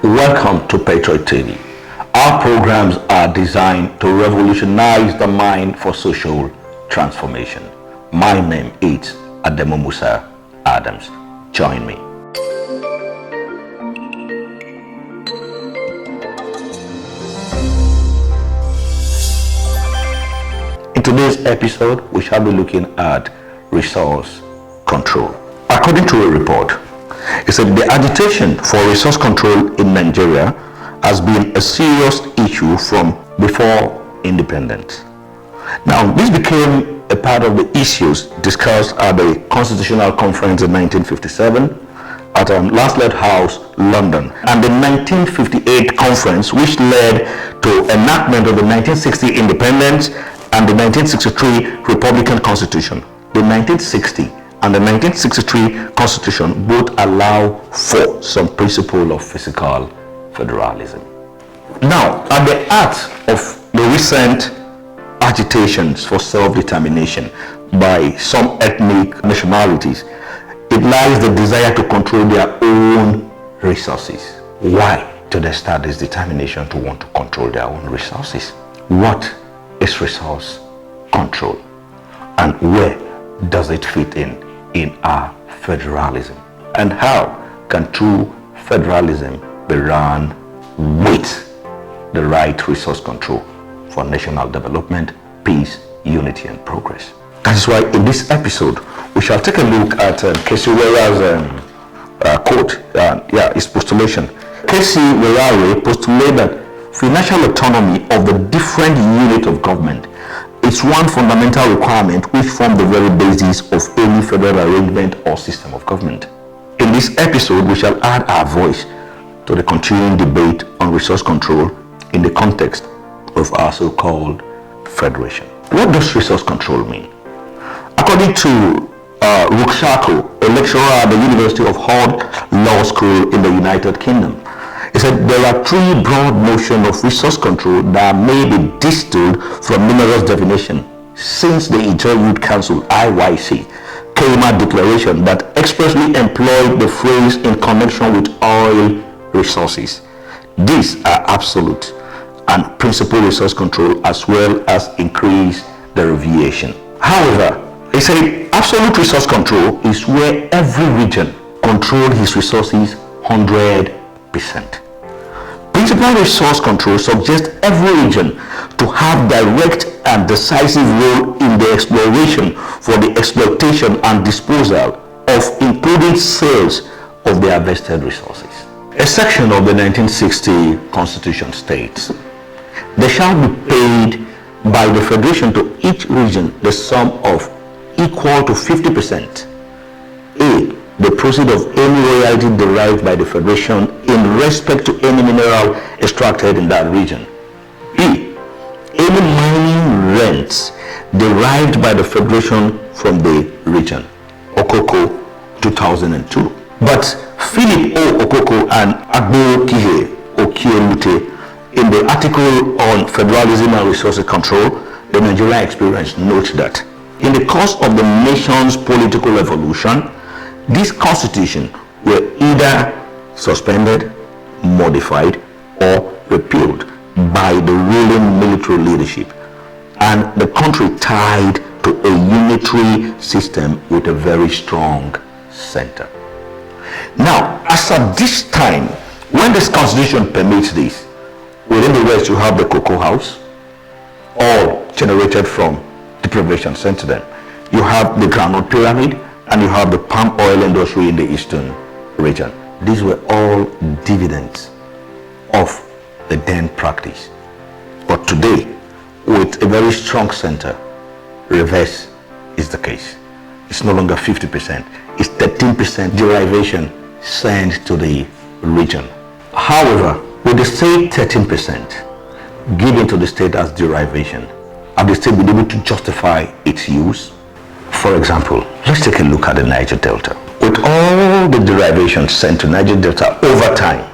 Welcome to Patriot TV. Our programs are designed to revolutionize the mind for social transformation. My name is Ademo Musa Adams. Join me. In today's episode, we shall be looking at resource control. According to a report, it said the agitation for resource control in Nigeria has been a serious issue from before independence. Now, this became a part of the issues discussed at the Constitutional Conference in 1957 at Lancelot House, London, and the 1958 conference, which led to enactment of the 1960 independence and the 1963 Republican Constitution. The 1960 and the 1963 Constitution both allow for some principle of physical federalism. Now, at the heart of the recent agitations for self-determination by some ethnic nationalities, it lies the desire to control their own resources. Why do they start this determination to want to control their own resources? What is resource control, and where does it fit in our federalism? And how can true federalism be run with the right resource control for national development, peace, unity, and progress? That is why in this episode, we shall take a look at K.C. Wera's quote, his postulation. K.C. Wera postulated that financial autonomy of the different unit of government is one fundamental requirement which forms the very basis of any federal arrangement or system of government. In this episode, we shall add our voice to the continuing debate on resource control in the context of our so-called federation. What does resource control mean? According to Rukshato, a lecturer at the University of Hull Law School in the United Kingdom, he said there are three broad notions of resource control that may be distilled from numerous definitions since the Internal Youth Council (IYC) came out declaration that expressly employed the phrase in connection with oil resources. These are absolute and principal resource control as well as increased derivation. However, he said absolute resource control is where every region controls his resources 100%. Principal resource control suggests every region to have direct and decisive role in the exploration for the exploitation and disposal of including sales of the harvested resources. A section of the 1960 Constitution states, "There shall be paid by the Federation to each region the sum of equal to 50%. A. The proceeds of any royalty derived by the Federation in respect to any mineral extracted in that region. B. Any mining rents derived by the Federation from the region." Okoko, 2002. But Philip O. Okoko and Agbo Kihe Okielute, in the article on federalism and resource control, the Nigerian experience, notes that in the course of the nation's political evolution, these constitutions were either suspended, modified, or repealed by the ruling military leadership, and the country tied to a unitary system with a very strong center. Now, as at this time, when this constitution permits this, within the West you have the cocoa house, all generated from deprivation sent to them. You have the groundnut pyramid, and you have the palm oil industry in the eastern region. These were all dividends of the then practice. But today, with a very strong center, reverse is the case. It's no longer 50%, it's 13% derivation sent to the region. However, with the state 13% given to the state as derivation, have the state been able to justify its use? For example, let's take a look at the Niger Delta. With all the derivations sent to Niger Delta over time,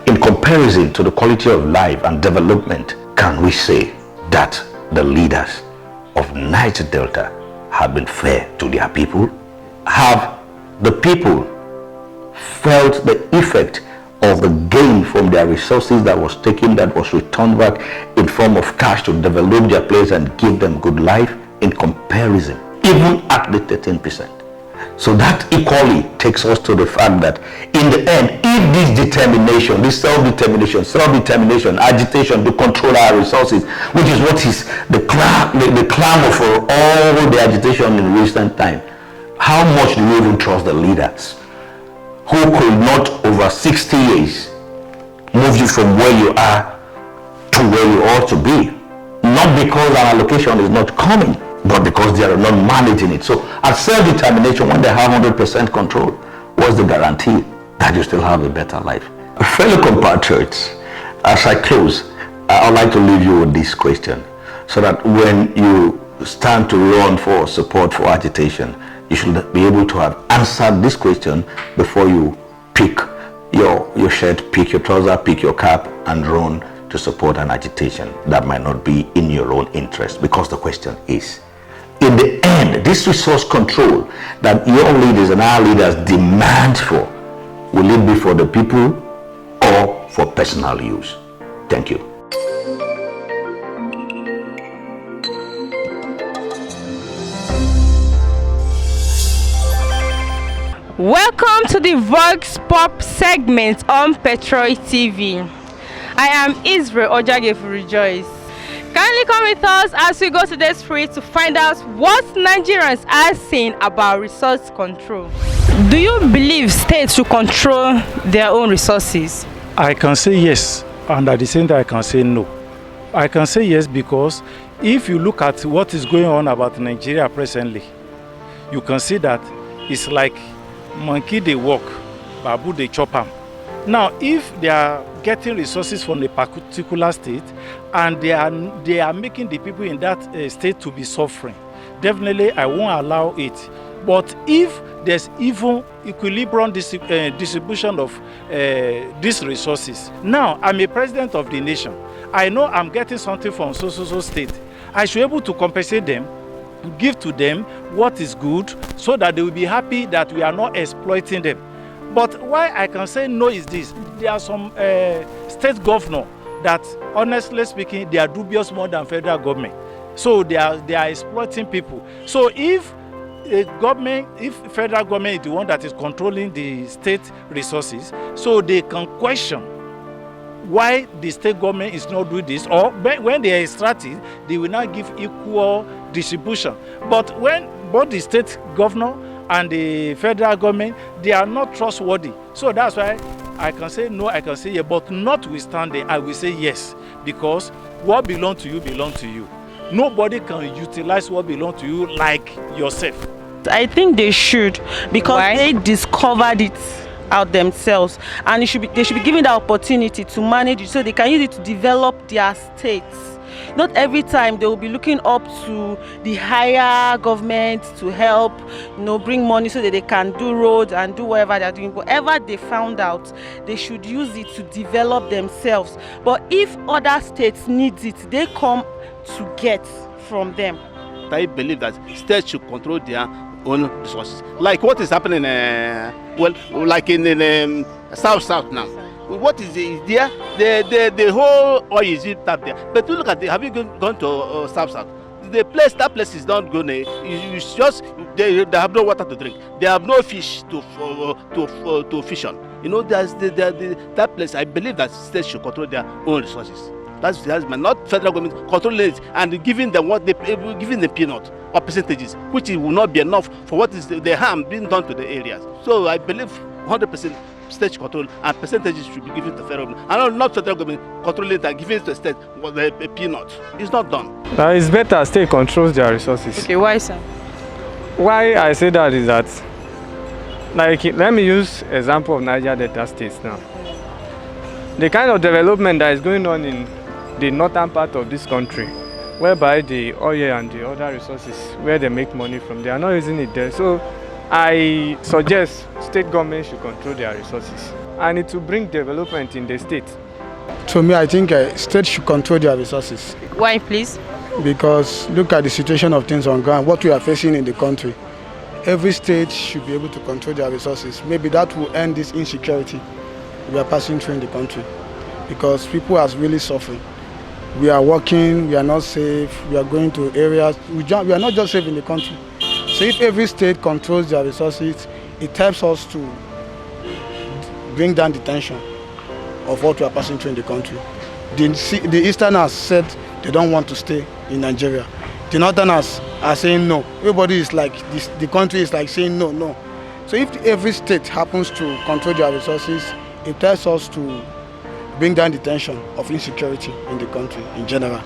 in comparison to the quality of life and development, can we say that the leaders of Niger Delta have been fair to their people? Have the people felt the effect of the gain from their resources that was taken, that was returned back in form of cash to develop their place and give them good life in comparison, even at the 13%? So that equally takes us to the fact that in the end, if this determination, this self-determination, agitation to control our resources, which is what is the clamor for all the agitation in recent time, how much do we even trust the leaders who could not over 60 years move you from where you are to where you ought to be? Not because an allocation is not coming, but because they are not managing it. So at self-determination, when they have 100% control, what's the guarantee that you still have a better life? Fellow compatriots, as I close, I'd like to leave you with this question, so that when you stand to run for support for agitation, you should be able to have answered this question before you pick your shirt, pick your trouser, pick your cap, and run to support an agitation that might not be in your own interest. Because the question is, in the end, this resource control that your leaders and our leaders demand for, will it be for the people or for personal use? Thank you. Welcome to the Vox Pop segment on Petrol TV. I am Israel Ojagefu Rejoice. Kindly come with us as we go to the street to find out what Nigerians are saying about resource control. Do you believe states should control their own resources? I can say yes, and at the same time I can say no. I can say yes because if you look at what is going on about Nigeria presently, you can see that it's like monkey they walk, babu they chop am. Now, if they are getting resources from a particular state and they are making the people in that state to be suffering, definitely I won't allow it. But if there's even equilibrium distribution of these resources, now I'm a president of the nation. I know I'm getting something from so state. I should be able to compensate them, give to them what is good, so that they will be happy that we are not exploiting them. But why I can say no is this: there are some state governors that, honestly speaking, they are dubious more than federal government. So they are exploiting people. So if federal government is the one that is controlling the state resources, so they can question why the state government is not doing this, or when they extract it, they will not give equal distribution. But when both the state governor and the federal government, they are not trustworthy. So that's why I can say no, I can say yes, but notwithstanding, I will say yes, because what belongs to you belongs to you. Nobody can utilize what belongs to you like yourself. I think they should, because they discovered it out themselves, and they should be given the opportunity to manage it so they can use it to develop their states. Not every time they will be looking up to the higher government to help, bring money so that they can do roads and do whatever they're doing. Whatever they found out, they should use it to develop themselves. But if other states need it, they come to get from them. I believe that states should control their own resources. Like what is happening, like in South now. What is there? The whole oil is up there. But you look at have you gone to South? That place is not going. It's just they have no water to drink. They have no fish to fish on. There's that place. I believe that states should control their own resources. That's not federal government controlling it and giving them giving them peanut or percentages, which will not be enough for what is the harm being done to the areas. So I believe 100% state control and percentages should be given to federal government, and not federal government controlling it and giving it to the state a peanut. It's not done. It's better state controls their resources. Okay, why, sir? Why I say that is that, let me use example of Niger Delta states now. The kind of development that is going on in the northern part of this country, whereby the oil and the other resources where they make money from, they are not using it there. So I suggest state government should control their resources, and it will bring development in the state. To me, I think states should control their resources. Why, please? because look at the situation of things on ground, what we are facing in the country. Every state should be able to control their resources. Maybe that will end this insecurity we are passing through in the country, because people are really suffering. We are working, we are not safe, we are going to areas, we are not just safe in the country. So if every state controls their resources, it helps us to bring down the tension of what we are passing through in the country. The Easterners said they don't want to stay in Nigeria. The Northerners are saying no. Everybody is like, the country is like saying no, no. So if every state happens to control their resources, it helps us to bring down the tension of insecurity in the country in general.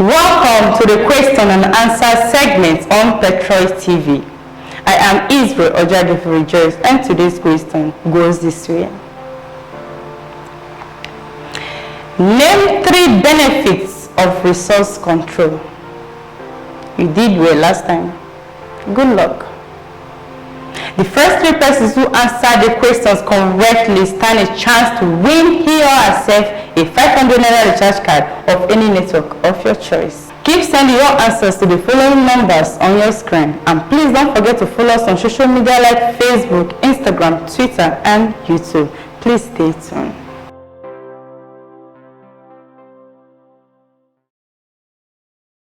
Welcome to the question and answer segment on Petroid TV. I am Israel Ojadefu Rejoice, and today's question goes this way. Name 3 benefits of resource control. You did well last time. Good luck. The first 3 persons who answer the questions correctly stand a chance to win he or herself a 500 naira recharge card of any network of your choice. Keep sending your answers to the following numbers on your screen, and please don't forget to follow us on social media like Facebook, Instagram, Twitter, and YouTube. Please stay tuned.